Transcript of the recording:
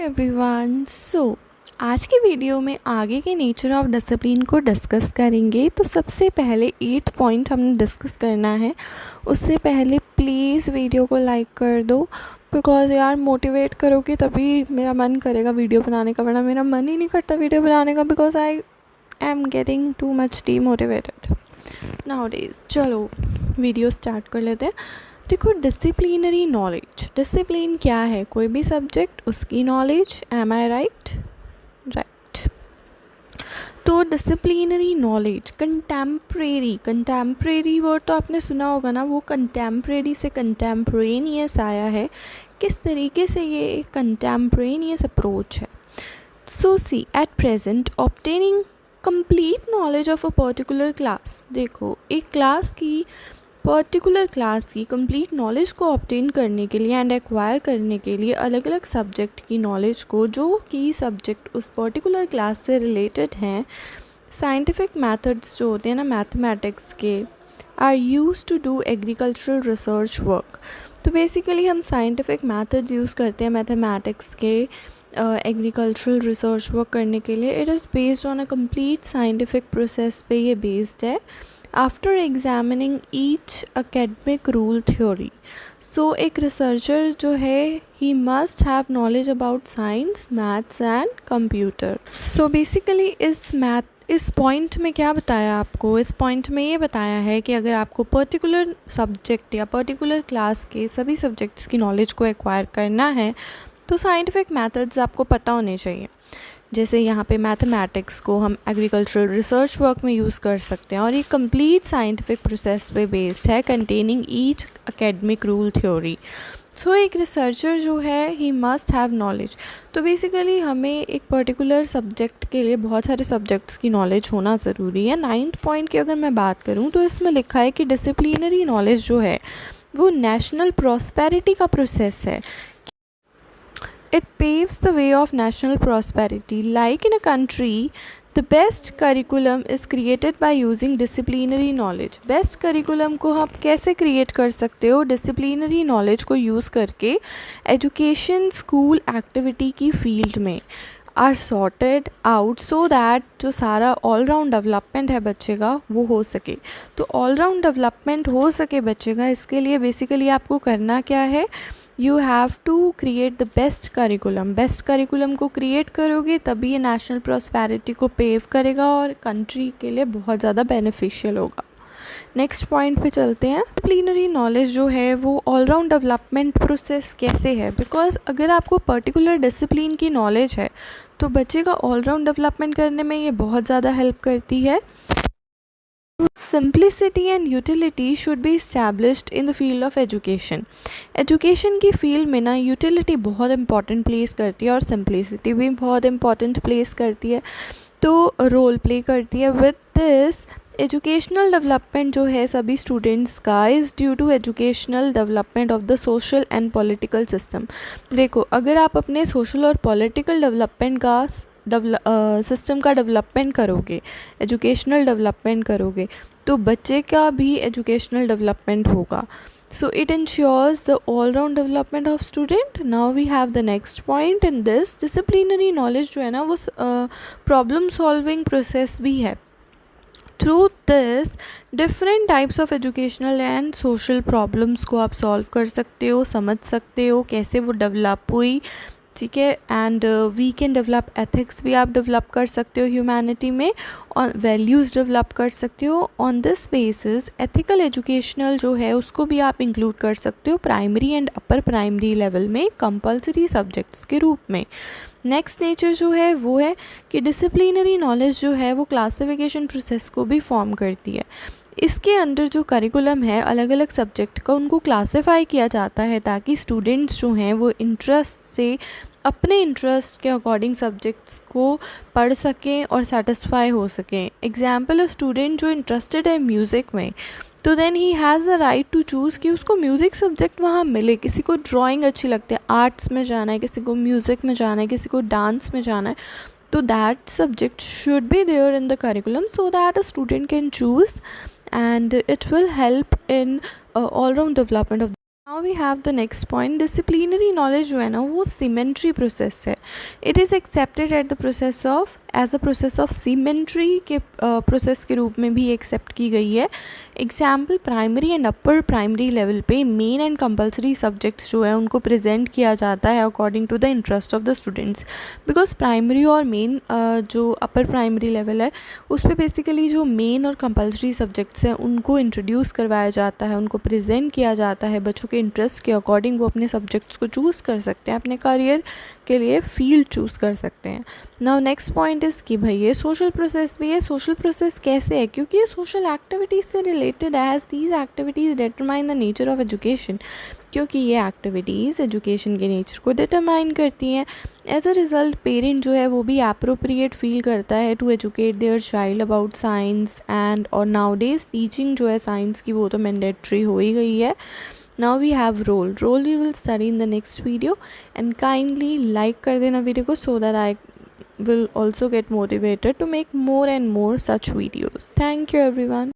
Everyone. आज की video में आगे के नेचर ऑफ डिसिप्लिन को डिस्कस करेंगे। तो सबसे पहले 8 पॉइंट हमने डिस्कस करना है। उससे पहले प्लीज़ वीडियो को लाइक कर दो, बिकॉज़ यार मोटिवेट करोगे तभी मेरा मन करेगा वीडियो बनाने का, वरना मेरा मन ही नहीं करता वीडियो बनाने का, because I am getting too much demotivated nowadays. चलो वीडियो स्टार्ट कर लेते हैं। देखो, डिसिप्लिनरी नॉलेज, डिसिप्लिन क्या है? कोई भी सब्जेक्ट, उसकी नॉलेज। एम आई राइट? राइट। तो डिसिप्लिनरी नॉलेज कंटेम्प्रेरी वर्ड तो आपने सुना होगा ना, वो कंटेम्प्रेरी से कंटेम्परेनियस आया है। किस तरीके से ये एक कंटेम्परेनियस अप्रोच है। So see at present obtaining complete knowledge of a particular class. देखो, एक क्लास की, पर्टिकुलर क्लास की कंप्लीट नॉलेज को ऑब्टेन करने के लिए एंड एक्वायर करने के लिए अलग अलग सब्जेक्ट की नॉलेज को, जो कि सब्जेक्ट उस पर्टिकुलर क्लास से रिलेटेड हैं, साइंटिफिक मेथड्स जो होते हैं ना मैथमेटिक्स के, are used to do agricultural research work. तो बेसिकली हम साइंटिफिक मेथड्स यूज़ करते हैं मैथमेटिक्स के एग्रीकल्चरल रिसर्च वर्क करने के लिए। It is based on a complete scientific process पे ये बेस्ड है। After examining each academic rule theory, so एक रिसर्चर जो है, he must have knowledge about science, maths and computer. So basically इस पॉइंट में क्या बताया आपको? इस पॉइंट में ये बताया है कि अगर आपको पर्टिकुलर सब्जेक्ट या पर्टिकुलर क्लास के सभी सब्जेक्ट्स की नॉलेज को एक्वायर करना है तो साइंटिफिक मेथड्स आपको पता होने चाहिए। जैसे यहाँ पे मैथमेटिक्स को हम एग्रीकल्चरल रिसर्च वर्क में यूज़ कर सकते हैं, और ये कंप्लीट साइंटिफिक प्रोसेस पे बेस्ड है, containing each academic rule theory. So एक रिसर्चर जो है, ही मस्ट हैव नॉलेज। तो बेसिकली हमें एक पर्टिकुलर सब्जेक्ट के लिए बहुत सारे सब्जेक्ट्स की नॉलेज होना ज़रूरी है। 9th पॉइंट की अगर मैं बात करूँ तो इसमें लिखा है कि डिसिप्लिनरी नॉलेज जो है वो नेशनल प्रॉस्पेरिटी का प्रोसेस है। It paves the way of national prosperity. Like in a country, the best curriculum is created by using disciplinary knowledge. Best curriculum को आप कैसे create कर सकते हो? Disciplinary knowledge को use करके education, school activity की field में are sorted out so that जो सारा all round development है बच्चे का वो हो सके। तो all round development हो सके बच्चे का, इसके लिए बेसिकली आपको करना क्या है? You have to create the best curriculum. Best curriculum को क्रिएट करोगे तभी ये नेशनल प्रॉस्पेरिटी को पेव करेगा और कंट्री के लिए बहुत ज़्यादा बेनिफिशियल होगा। नेक्स्ट पॉइंट पे चलते हैं। डिसिप्लिनरी नॉलेज जो है वो ऑलराउंड डेवलपमेंट प्रोसेस कैसे है? बिकॉज अगर आपको पर्टिकुलर डिसिप्लिन की नॉलेज है तो बच्चे का ऑलराउंड डेवलपमेंट करने में ये बहुत ज़्यादा हेल्प करती है। Simplicity and utility should be established in the field of education. Education की फील्ड में ना यूटिलिटी बहुत इंपॉर्टेंट प्लेस करती है और सिंप्लिसिटी भी बहुत इंपॉर्टेंट प्लेस करती है, तो रोल प्ले करती है। विद दिस एजुकेशनल डेवलपमेंट जो है सभी स्टूडेंट्स का is due to educational development of the social and political system. देखो, अगर आप अपने सोशल और पॉलिटिकल डेवलपमेंट का सिस्टम का डेवलपमेंट करोगे, एजुकेशनल डेवलपमेंट करोगे, तो बच्चे का भी एजुकेशनल डेवलपमेंट होगा। So it ensures the all round development of student. Now we have the next point in this. Disciplinary knowledge जो है ना वो प्रॉब्लम सॉल्विंग प्रोसेस भी है। Through this different types of educational and social problems को आप solve कर सकते हो, समझ सकते हो कैसे वो डेवलप हुई, ठीक है। And we can develop ethics भी आप डेवलप कर सकते हो ह्यूमैनिटी में, और वैल्यूज़ डेवलप कर सकते हो। On this basis ethical educational जो है उसको भी आप इंक्लूड कर सकते हो primary and upper primary level में कंपलसरी सब्जेक्ट्स के रूप में। नेक्स्ट नेचर जो है वो है कि डिसिप्लिनरी नॉलेज जो है वो क्लासिफिकेशन प्रोसेस को भी फॉर्म करती है। इसके अंदर जो करिकुलम है अलग अलग सब्जेक्ट का, उनको क्लासिफाई किया जाता है ताकि स्टूडेंट्स जो हैं वो इंटरेस्ट से अपने इंटरेस्ट के अकॉर्डिंग सब्जेक्ट्स को पढ़ सकें और सेटिस्फाई हो सकें। एग्जाम्पल, अ स्टूडेंट जो इंटरेस्टेड है म्यूज़िक में, तो then he has the right to choose कि उसको म्यूज़िक सब्जेक्ट वहाँ मिले। किसी को ड्राइंग अच्छी लगती है, आर्ट्स में जाना है, किसी को म्यूज़िक में जाना है, किसी को डांस में जाना है, तो that subject should be there in the curriculum so that a student can choose and it will help in all round development of now we have the next point, disciplinary knowledge जो है ना वो cementary process है. It is accepted at the process of as a process of cementary के process के रूप में भी एक्सेप्ट की गई है. Example, primary and upper primary level पे मेन एंड कंपलसरी सब्जेक्ट्स जो है उनको प्रेजेंट किया जाता है according to the interest of the students. Because primary और मेन जो अपर प्राइमरी लेवल है उस पर बेसिकली जो मेन और कंपलसरी सब्जेक्ट्स हैं उनको इंट्रोड्यूस करवाया जाता है, उनको प्रेजेंट किया जाता है. बच्चों के इंटरेस्ट के अकॉर्डिंग वो अपने सब्जेक्ट्स को चूज़ कर सकते हैं, अपने करियर के लिए फील्ड चूज़ कर सकते हैं. नाउ नेक्स्ट पॉइंट इज़ कि भाई ये सोशल प्रोसेस भी है. सोशल प्रोसेस कैसे है? क्योंकि ये सोशल एक्टिविटीज़ से रिलेटेड है, as these activities determine the nature of education. क्योंकि ये एक्टिविटीज़ एजुकेशन के नेचर को डिटरमाइन करती हैं. एज अ रिज़ल्ट पेरेंट जो है वो भी अप्रोप्रिएट फील करता है to educate their child about science and और नाउ डेज टीचिंग जो है साइंस की वो तो मैंडेटरी हो ही गई है. Now we have role we will study in the next video, and kindly like कर देना वीडियो को so that I will also get motivated to make more and more such videos. Thank you everyone.